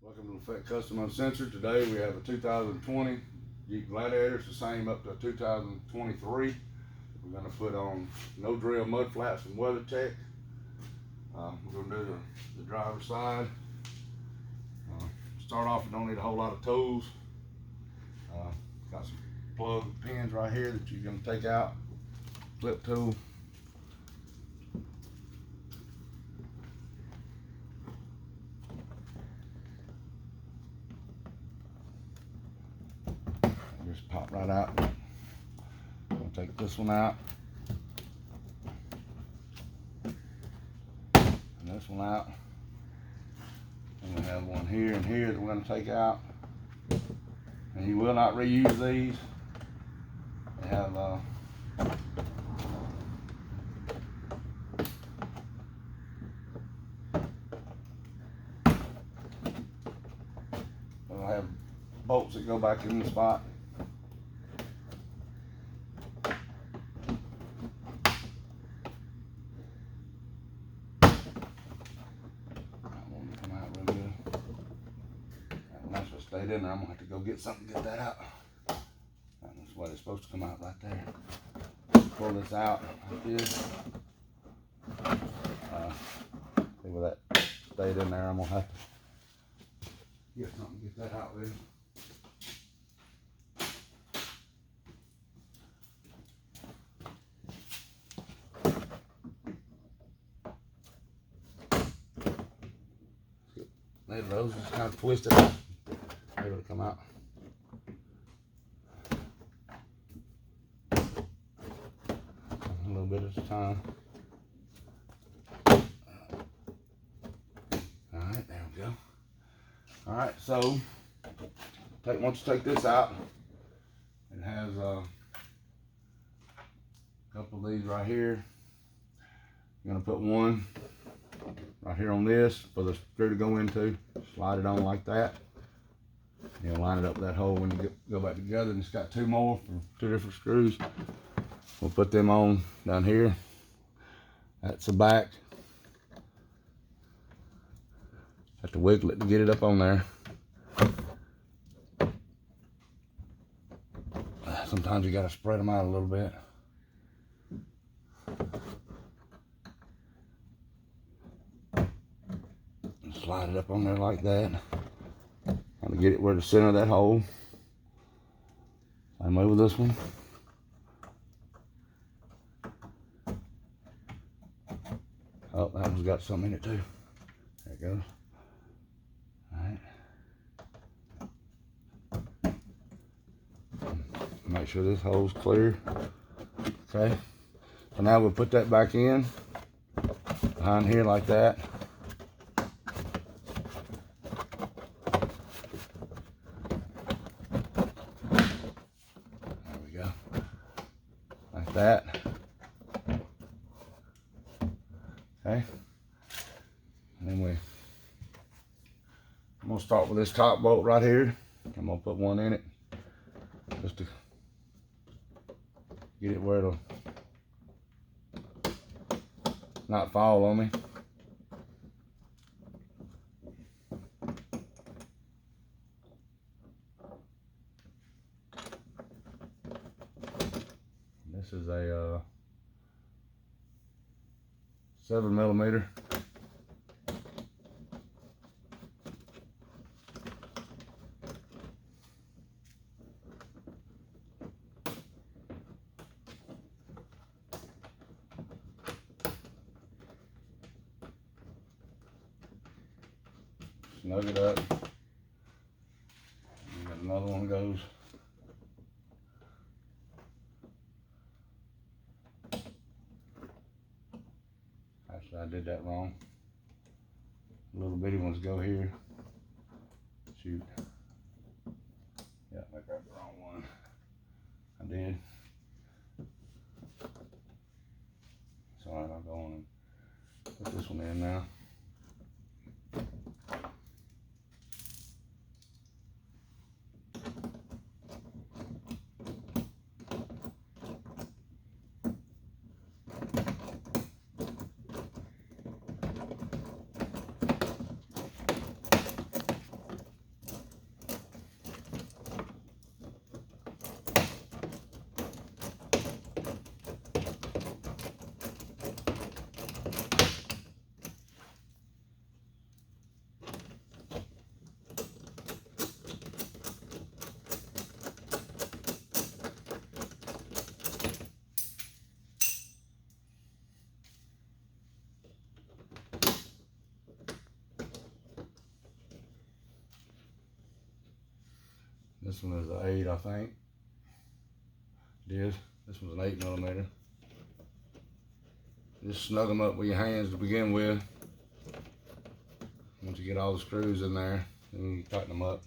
Welcome to Effect Custom Uncensored. Today we have a 2020 Jeep Gladiator. It's the same up to 2023. We're going to put on no drill mud flaps from WeatherTech. We're going to do the driver's side. Start off, we don't need a whole lot of tools. Got some plug pins right here that you're going to take out. Flip tool. Just pop right out. I'm going to take this one out. And this one out. And we have one here and here that we're going to take out. And you will not reuse these. They have they'll have bolts that go back in the spot. Stayed in there. I'm gonna have to go get something to get that out. That's what it's supposed to come out right there. Pull this out like this. See where that stayed in there. I'm gonna have to get something to get that out with. Maybe those just kind of twisted out. Able to come out. A little bit at a time. Alright, there we go. Alright, so once you take this out, it has a couple of these right here. I'm gonna put one right here on this for the screw to go into. Slide it on like that. You know, line it up with that hole when you go back together, and it's got two more for two different screws. We'll put them on down here. That's the back. Have to wiggle it to get it up on there. Sometimes you gotta spread them out a little bit. And slide it up on there like that. To get it where the center of that hole. Same way with this one. Oh, that one's got something in it too. There it goes. Alright. Make sure this hole's clear. Okay. So now we'll put that back in behind here like that. Like that. Okay. And then I'm gonna start with this top bolt right here. I'm gonna put one in it just to get it where it'll not fall on me. This is a 7mm. Snug it up. And got another one goes. Actually, I did that wrong. Little bitty ones go here. Shoot. Yeah, I grabbed the wrong one. I did. It's alright, I'll go on and put this one in now. This one is an 8, I think. It is. This one's an 8mm. Just snug them up with your hands to begin with. Once you get all the screws in there, then you tighten them up.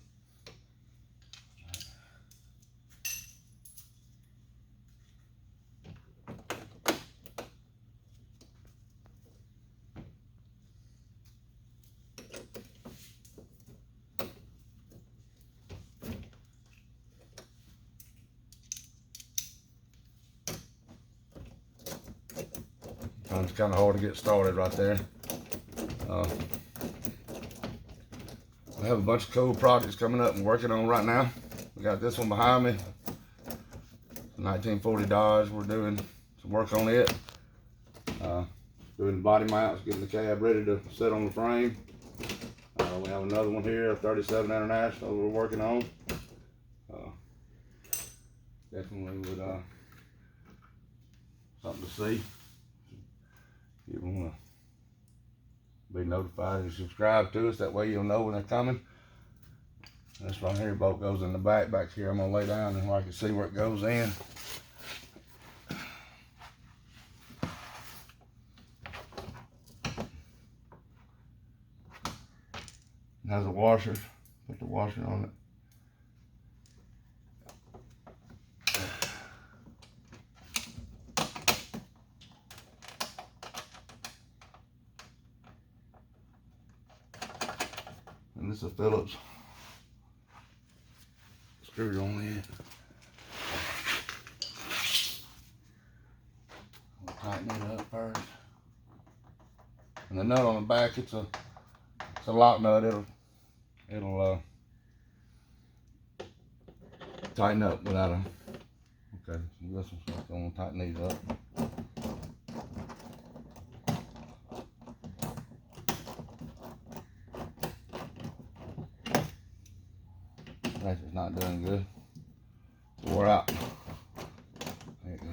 It's kind of hard to get started right there. We have a bunch of cool projects coming up and working on right now. We got this one behind me, 1940 Dodge. We're doing some work on it. Doing the body mounts, getting the cab ready to set on the frame. We have another one here, a 37 International we're working on. Definitely would something to see. If you want to be notified and subscribe to us, that way you'll know when they're coming. This right here bolt goes in the back. Back here I'm going to lay down and I can see where it goes in. It has a washer. Put the washer on it. And this is a Phillips screw on it. We'll tighten it up first. And the nut on the back, it's a lock nut. It'll tighten up without a. Okay, so this one's going to tighten these up. That's just not doing good. It's wore out. There you go.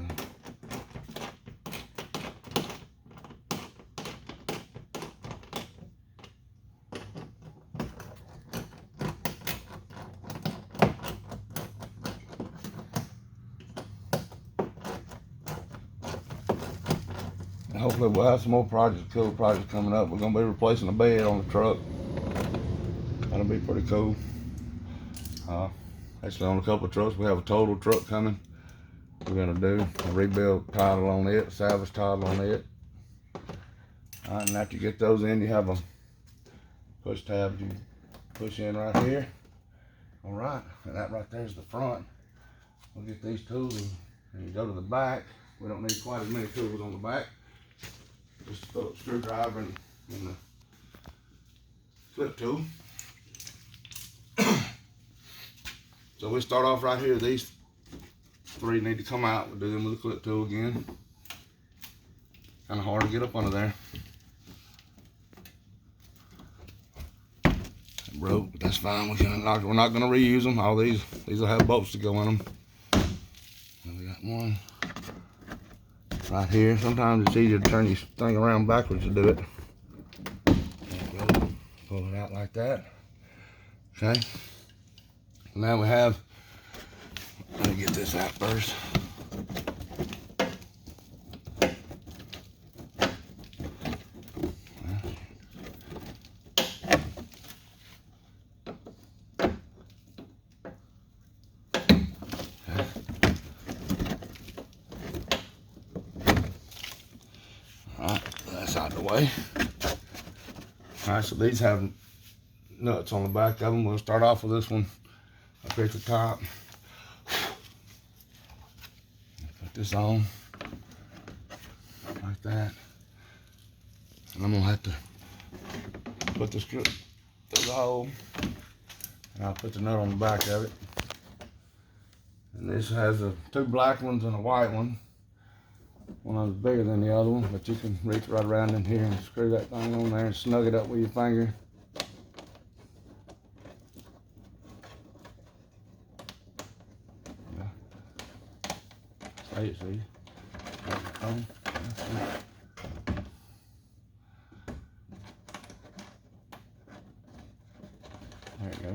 And hopefully we'll have some more projects, cool projects coming up. We're going to be replacing the bed on the truck. That'll be pretty cool. Actually, on a couple of trucks, we have a total truck coming. We're gonna do a rebuild title on it, salvage title on it. And after you get those in, you have a push tab you push in right here. All right, and that right there is the front. We'll get these tools and you go to the back. We don't need quite as many tools on the back. Just a Phillips screwdriver and the clip tool. So we start off right here. These 3 need to come out. We'll do them with a clip tool again. Kind of hard to get up under there. It broke, but that's fine. We're not going to reuse them. All these will have bolts to go in them. And we got one right here. Sometimes it's easier to turn your thing around backwards to do it. There you go. Pull it out like that. Okay. Now we have, let me get this out first. Alright, that's out of the way. Alright, so these have nuts on the back of them. We'll start off with this one up here at the top. Put this on like that, and I'm gonna have to put the screw through the hole, and I'll put the nut on the back of it. And this has 2 black ones and a white one. One of them's bigger than the other one, but you can reach right around in here and screw that thing on there and snug it up with your finger. See, there you go.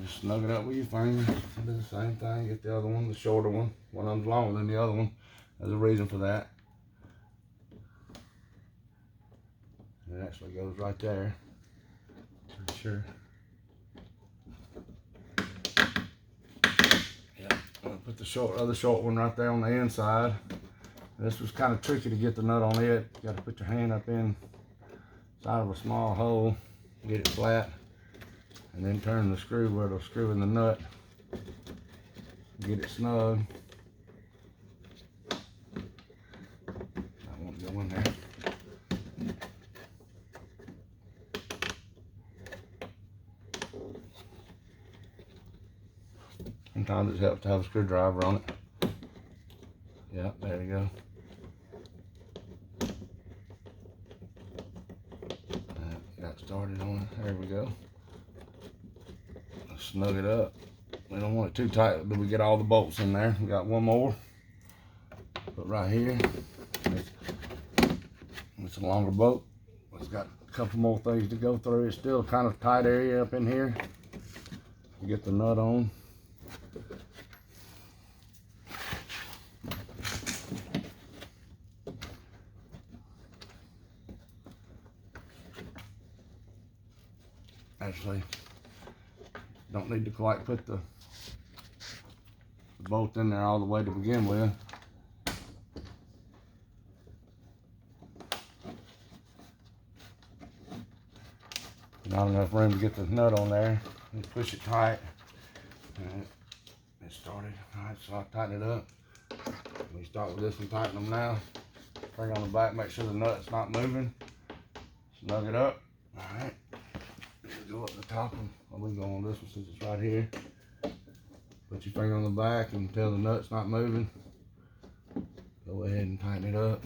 Just snug it up with your fingers. Do the same thing. Get the other one, the shorter one. One of them's longer than the other one. There's a reason for that. It actually goes right there. Pretty sure. Yeah. I'll put the other short one right there on the inside. This was kind of tricky to get the nut on it. You got to put your hand up inside of a small hole, get it flat, and then turn the screw where it'll screw in the nut. Get it snug. I won't go in there. Sometimes it helps to have a screwdriver on it. Yeah, there you go. Got started on it. There we go. Snug it up. We don't want it too tight. Do we get all the bolts in there? We got one more. Put right here. It's a longer bolt. It's got a couple more things to go through. It's still kind of tight area up in here. You get the nut on. Actually, don't need to quite put the bolt in there all the way to begin with. Not enough room to get the nut on there. You push it tight. And it started. Alright, so I'll tighten it up. We start with this and tighten them now. Finger on the back, make sure the nut's not moving. Snug it up. Alright. Go up the top and we go on this one since it's right here. Put your finger on the back and tell the nut's not moving. Go ahead and tighten it up.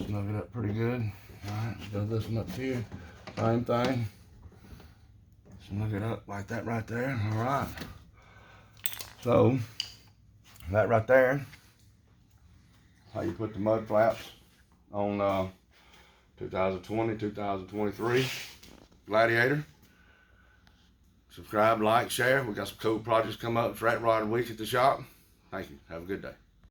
Snug it up pretty good. Alright, let's go this one up here. Same thing. Snug it up like that right there. Alright. So, that right there, how you put the mud flaps on 2020, 2023 Gladiator. Subscribe, like, share. We got some cool projects coming up. It's Rat Rod Week at the shop. Thank you. Have a good day.